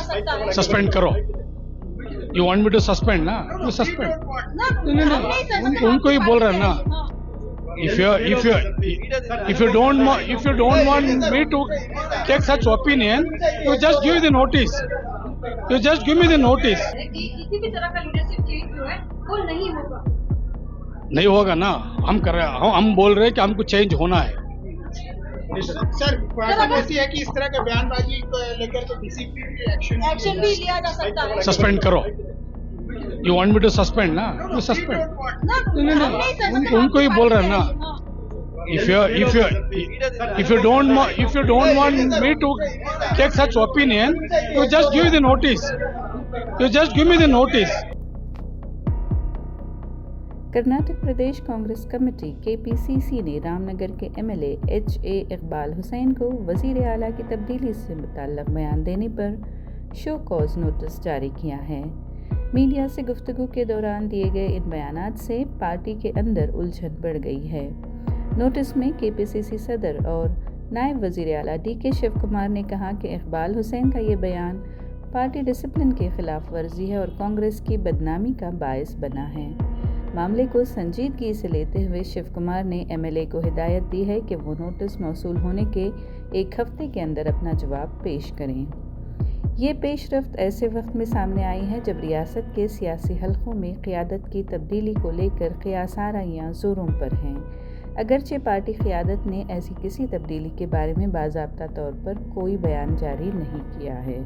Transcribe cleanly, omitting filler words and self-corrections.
सकता है। सस्पेंड करो। You want me to suspend ना, तो सस्पेंड। नहीं, उनको ही बोल रहे हैं ना। If you don't want me to take such opinion, you just give the notice. You just give me the notice. किसी भी तरह का लीडरशिप चेंज जो है वो नहीं होगा। नहीं होगा ना, हम कर रहे हैं, हम बोल रहे हैं कि हमको चेंज होना है। सर बात ऐसी है कि इस तरह का बयानबाजी को लेकर तो डीसीपी एक्शन भी लिया जा सकता है। सस्पेंड करो। You want me to suspend ना, तो सस्पेंड। नहीं, उनको ही बोल रहे हैं ना। If you don't want me to take such opinion, you just give the notice. You just give me the notice. Karnataka Pradesh Congress committee KPCC ने रामनगर के एमएलए एचए इकबाल हुसैन को वजीर आला की तब्दीली से मुताल्लिक़ बयान देने पर शो कॉज नोटिस जारी किया है। मीडिया से गुफ्तगू के दौरान दिए गए इन बयानात से पार्टी के अंदर उलझन बढ़ गई है। नोटिस में केपीसीसी सदर और नायब वज़ीर आला डीके शिव कुमार ने कहा कि इकबाल हुसैन का ये बयान पार्टी डिसिप्लिन के खिलाफ वर्जी है और कांग्रेस की बदनामी का बायस बना है। मामले को संजीदगी से लेते हुए शिव कुमार ने एमएलए को हिदायत दी है कि वो नोटिस मौसूल होने के एक हफ्ते के अंदर अपना जवाब पेश करें। ये पेशरफ्त ऐसे वक्त में सामने आई है जब रियासत के सियासी हलकों में क़ियादत की तब्दीली को लेकर क़यास-आराइयां ज़ोरों पर हैं। अगरचे पार्टी क़ियादत ने ऐसी किसी तब्दीली के बारे में बाज़ाब्ता तौर पर कोई बयान जारी नहीं किया है।